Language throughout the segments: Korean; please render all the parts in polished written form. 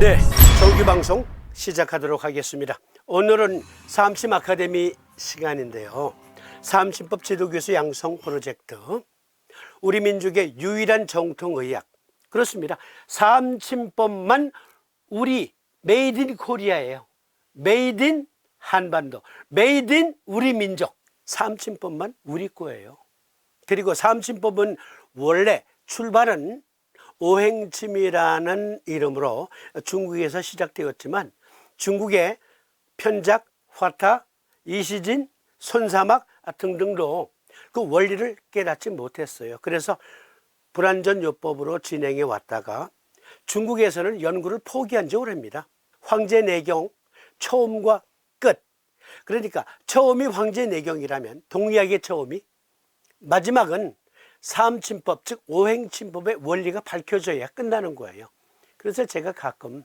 네, 정규 방송 시작하도록 하겠습니다. 오늘은 사암침 아카데미 시간인데요. 사암침법 지도교수 양성 프로젝트, 우리 민족의 유일한 정통의학, 그렇습니다. 사암침법만 우리 메이드 인 코리아예요. 메이드 인 한반도, 메이드 인 우리 민족. 사암침법만 우리 거예요. 그리고 사암침법은 원래 출발은 오행침이라는 이름으로 중국에서 시작되었지만 중국의 편작, 화타, 이시진, 손사막 등등도 그 원리를 깨닫지 못했어요. 그래서 불안전요법으로 진행해 왔다가 중국에서는 연구를 포기한 지 오래입니다. 황제내경 처음과 끝. 그러니까 처음이 황제내경이라면 동의학의 처음이, 마지막은 사암침법, 즉 오행침법의 원리가 밝혀져야 끝나는 거예요. 그래서 제가 가끔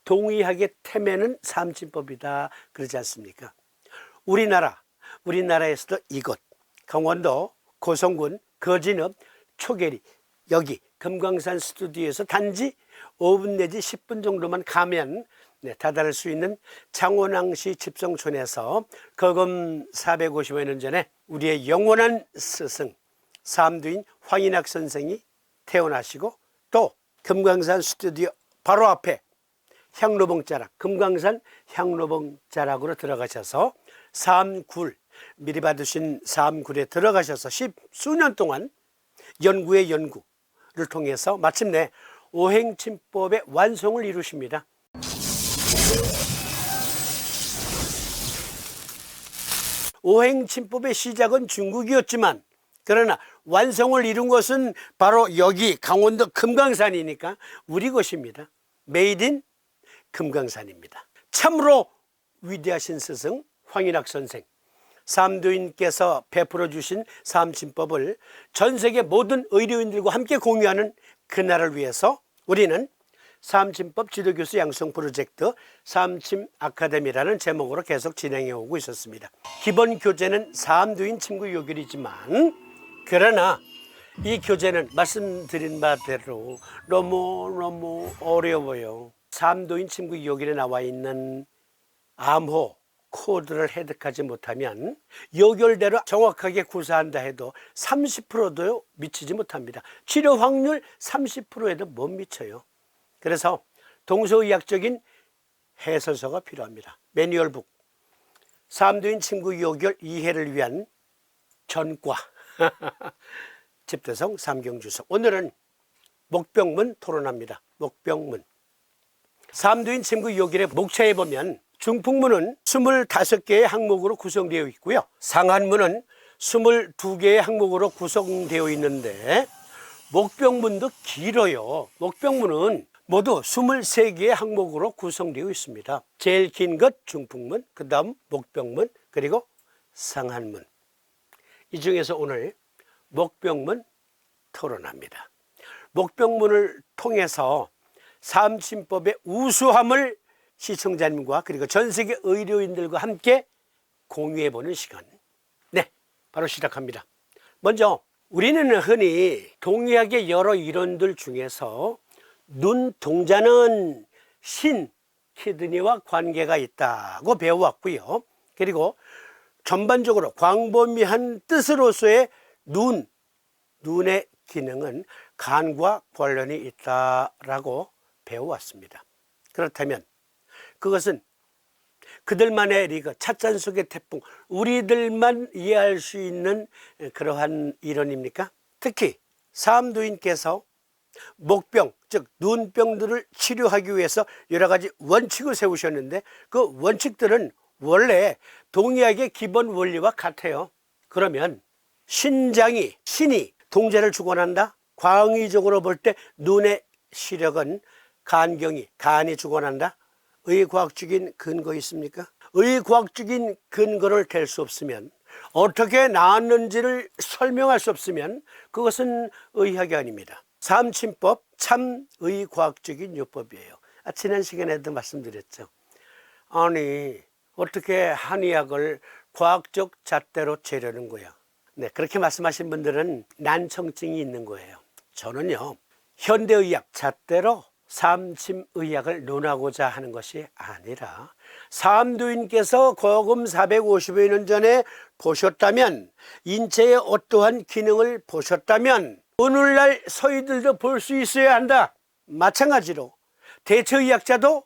동의학의 태면은 사암침법이다 그러지 않습니까? 우리나라에서도 이곳 강원도 고성군 거진읍 초계리, 여기 금강산 스튜디오에서 단지 5분 내지 10분 정도만 가면 다다를 수 있는 장원항시 집성촌에서 거금 450여 년 전에 우리의 영원한 스승 사암두인 황인학 선생이 태어나시고, 또 금강산 스튜디오 바로 앞에 향로봉자락, 금강산 향로봉자락으로 들어가셔서 사암굴, 미리 받으신 사암굴에 들어가셔서 10수년 동안 연구를 통해서 마침내 오행침법의 완성을 이루십니다. 오행침법의 시작은 중국이었지만 그러나 완성을 이룬 것은 바로 여기 강원도 금강산이니까 우리 것입니다. 메이드 인 금강산입니다. 참으로 위대하신 스승 황인학 선생, 사암도인께서 베풀어 주신 사암침법을 전 세계 모든 의료인들과 함께 공유하는 그날을 위해서 우리는 사암침법 지도교수 양성 프로젝트 사암침 아카데미라는 제목으로 계속 진행해 오고 있었습니다. 기본 교재는 사암도인 침구 요결이지만, 그러나 이 교재는 말씀드린 바대로 너무 어려워요. 사암도인 침구 요결에 나와 있는 암호 코드를 획득하지 못하면 요결대로 정확하게 구사한다 해도 30%도 미치지 못합니다. 치료 확률 30%에도 못 미쳐요. 그래서 동서의학적인 해설서가 필요합니다. 매뉴얼북, 사암도인 침구 요결 이해를 위한 전과 집대성 삼경주석. 오늘은 목병문 토론합니다. 목병문. 사암도인 침구 요결의 목차에 보면 중풍문은 25개의 항목으로 구성되어 있고요, 상한문은 22개의 항목으로 구성되어 있는데 목병문도 길어요. 목병문은 모두 23개의 항목으로 구성되어 있습니다. 제일 긴 것 중풍문, 그 다음 목병문, 그리고 상한문. 이 중에서 오늘 목병문 토론합니다. 목병문을 통해서 사암침법의 우수함을 시청자님과 그리고 전 세계 의료인들과 함께 공유해보는 시간. 네, 바로 시작합니다. 먼저 우리는 흔히 동의학의 여러 이론들 중에서 눈동자는 신, 키드니와 관계가 있다고 배워왔고요. 그리고 전반적으로 광범위한 뜻으로서의 눈의 기능은 간과 관련이 있다라고 배워왔습니다. 그렇다면 그것은 그들만의 리그, 찻잔 속의 태풍, 우리들만 이해할 수 있는 그러한 이론입니까? 특히 사암도인께서 목병, 즉 눈병들을 치료하기 위해서 여러 가지 원칙을 세우셨는데 그 원칙들은 원래 동의학의 기본 원리와 같아요. 그러면 신이 동자를 주관한다? 광의적으로 볼 때 눈의 시력은 간이 주관한다? 의과학적인 근거 있습니까? 의과학적인 근거를 댈 수 없으면, 어떻게 나았는지를 설명할 수 없으면 그것은 의학이 아닙니다. 사암침법 참 의과학적인 요법이에요. 지난 시간에도 말씀드렸죠. 아니 어떻게 한의학을 과학적 잣대로 재려는 거야. 네, 그렇게 말씀하신 분들은 난청증이 있는 거예요. 저는요 현대의학 잣대로 삼침의학을 논하고자 하는 것이 아니라 삼두인께서 거금 450여 년 전에 보셨다면, 인체의 어떠한 기능을 보셨다면 오늘날 서희들도 볼 수 있어야 한다. 마찬가지로 대처의학자도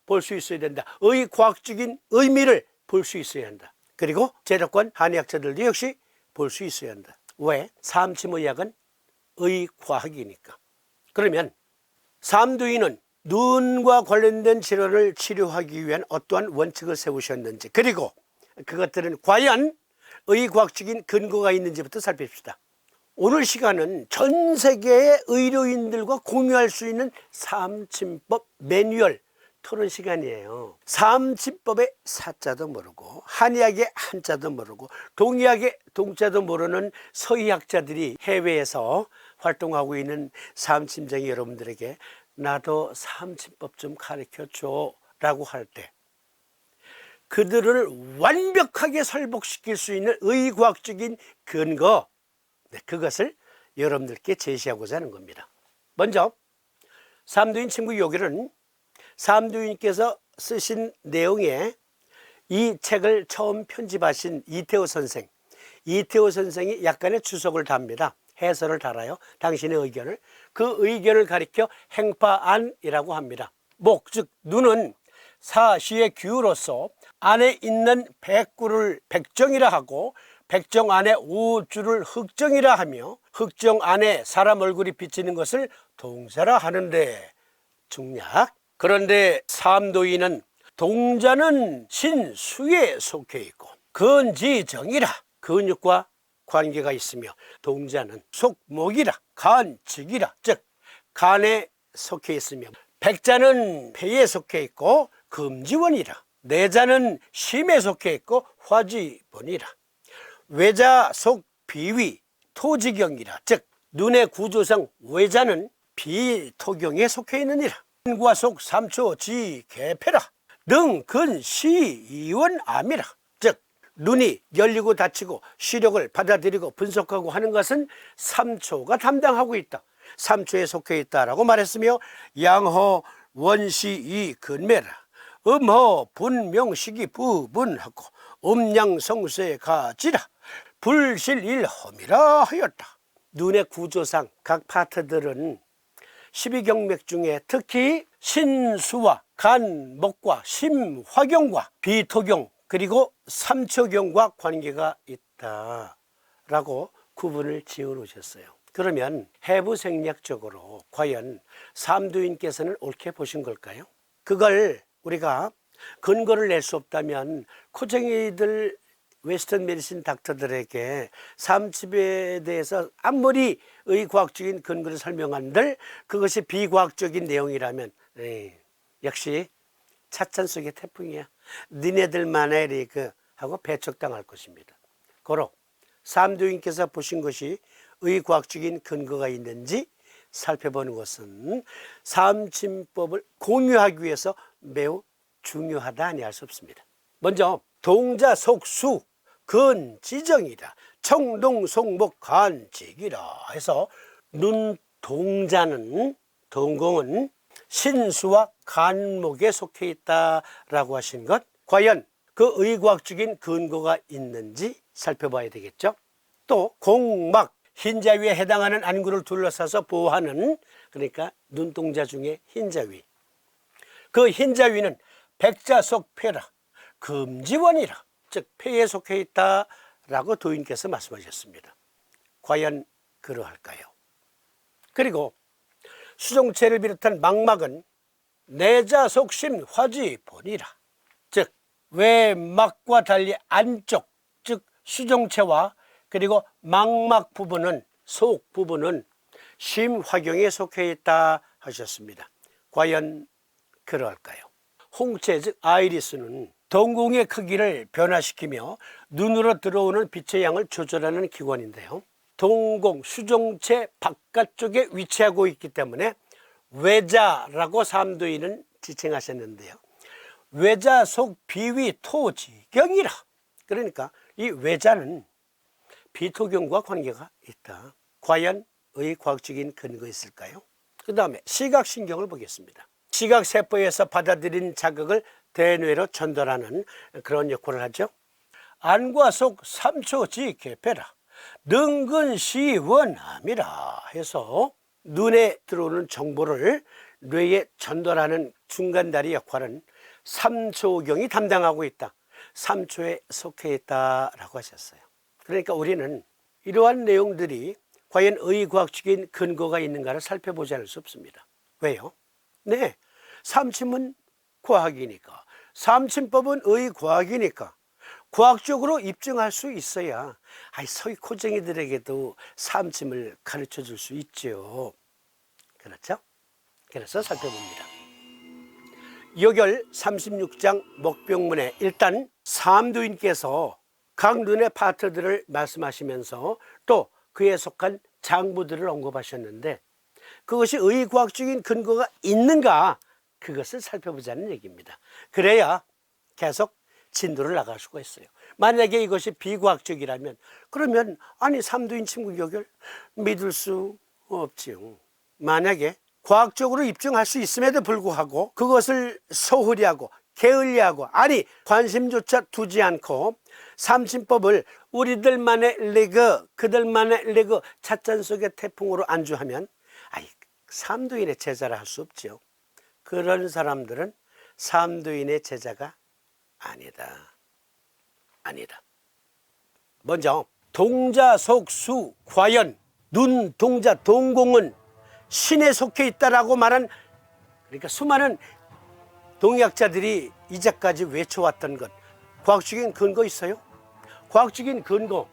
볼 수 있어야 된다. 의과학적인 의미를 볼 수 있어야 한다. 그리고 제도권 한의학자들도 역시 볼 수 있어야 한다. 왜? 삼침의학은 의과학이니까. 그러면 삼두인은 눈과 관련된 질환을 치료하기 위한 어떠한 원칙을 세우셨는지, 그리고 그것들은 과연 의과학적인 근거가 있는지부터 살펴봅시다. 오늘 시간은 전 세계의 의료인들과 공유할 수 있는 삼침법 매뉴얼 토론 시간이에요. 삼침법의 사자도 모르고 한의학의 한자도 모르고 동의학의 동자도 모르는 서의학자들이 해외에서 활동하고 있는 삼침쟁이 여러분들에게 나도 삼침법 좀 가르쳐줘 라고 할 때 그들을 완벽하게 설복시킬 수 있는 의과학적인 근거, 그것을 여러분들께 제시하고자 하는 겁니다. 먼저 삼두인 친구 요기는 삼두인께서 쓰신 내용에 이 책을 처음 편집하신 이태호 선생이 약간의 주석을 답니다. 해설을 달아요. 당신의 의견을. 그 의견을 가리켜 행파안이라고 합니다. 목, 즉 눈은 사시의 규로서 안에 있는 백구를 백정이라 하고 백정 안에 오주를 흑정이라 하며 흑정 안에 사람 얼굴이 비치는 것을 동자라 하는데 중략. 그런데 삼도인은 동자는 신수에 속해 있고 근지정이라 근육과 관계가 있으며 동자는 속목이라 간직이라 즉 간에 속해 있으며 백자는 폐에 속해 있고 금지원이라 내자는 심에 속해 있고 화지본이라 외자 속 비위 토지경이라 즉 눈의 구조상 외자는 비토경에 속해 있느니라 인과 속 삼초 지개폐라 능 근 시 이원 암이라 즉 눈이 열리고 닫히고 시력을 받아들이고 분석하고 하는 것은 삼초가 담당하고 있다. 삼초에 속해 있다라고 말했으며 양허 원시 이 근매라 음허 분명식이 부분하고 음양성쇠 가지라 불실일험이라 하였다. 눈의 구조상 각 파트들은 12경맥 중에 특히 신수와 간목과 심화경과 비토경 그리고 삼초경과 관계가 있다라고 구분을 지어 놓으셨어요. 그러면 해부생략적으로 과연 삼두인께서는 옳게 보신 걸까요? 그걸 우리가 근거를 낼 수 없다면 코쟁이들 웨스턴 메디신 닥터들에게 삼침에 대해서 아무리 의과학적인 근거를 설명한들 그것이 비과학적인 내용이라면 역시 차찬 속의 태풍이야. 니네들만의 하고 배척당할 것입니다. 고로 삼두인께서 보신 것이 의과학적인 근거가 있는지 살펴보는 것은 삼침법을 공유하기 위해서 매우 중요하다 아니할 수 없습니다. 먼저 동자 속수 근지정이라 청동 송목 간직이라 해서 눈 동자는 동공은 신수와 간목에 속해 있다라고 하신 것 과연 그 의과학적인 근거가 있는지 살펴봐야 되겠죠. 또 공막 흰자위에 해당하는 안구를 둘러싸서 보호하는 그러니까 눈동자 중에 흰자위 그 흰자위는 백자 속 폐라 금지원이라 즉 폐에 속해 있다라고 도인께서 말씀하셨습니다. 과연 그러할까요? 그리고 수종체를 비롯한 망막은 내자 속심 화지본이라 즉 외막과 달리 안쪽 즉 수종체와 그리고 망막 부분은 속 부분은 심화경에 속해 있다 하셨습니다. 과연 그러할까요? 홍채 즉 아이리스는 동공의 크기를 변화시키며 눈으로 들어오는 빛의 양을 조절하는 기관인데요. 동공 수종체 바깥쪽에 위치하고 있기 때문에 외자라고 삼두인은 지칭하셨는데요. 외자 속 비위 토지경이라 그러니까 이 외자는 비토경과 관계가 있다. 과연 의과학적인 근거 있을까요? 그 다음에 시각신경을 보겠습니다. 시각세포에서 받아들인 자극을 대뇌로 전달하는 그런 역할을 하죠. 안과 속 3초지 개폐라 능근시원함이라 해서 눈에 들어오는 정보를 뇌에 전달하는 중간다리 역할은 3초경이 담당하고 있다. 3초에 속해 있다라고 하셨어요. 그러니까 우리는 이러한 내용들이 과연 의과학적인 근거가 있는가를 살펴보지 않을 수 없습니다. 왜요? 네, 삼침은 과학이니까, 삼침법은 의과학이니까 과학적으로 입증할 수 있어야 서귀코쟁이들에게도 삼침을 가르쳐 줄 수 있죠. 그렇죠? 그래서 살펴봅니다. 여결 36장 목병문에 일단 삼두인께서 각 눈의 파트들을 말씀하시면서 또 그에 속한 장부들을 언급하셨는데 그것이 의과학적인 근거가 있는가, 그것을 살펴보자는 얘기입니다. 그래야 계속 진도를 나갈 수가 있어요. 만약에 이것이 비과학적이라면 그러면 삼두인 침구여결 믿을 수 없지요. 만약에 과학적으로 입증할 수 있음에도 불구하고 그것을 소홀히 하고 게을리하고 관심조차 두지 않고 삼침법을 우리들만의 레그, 그들만의 레그 찻잔 속의 태풍으로 안주하면 삼두인의 제자라 할 수 없죠. 그런 사람들은 삼두인의 제자가 아니다. 먼저 동자속수 과연 눈 동자 동공은 신에 속해 있다라고 말한, 그러니까 수많은 동의학자들이 이제까지 외쳐왔던 것, 과학적인 근거 있어요? 과학적인 근거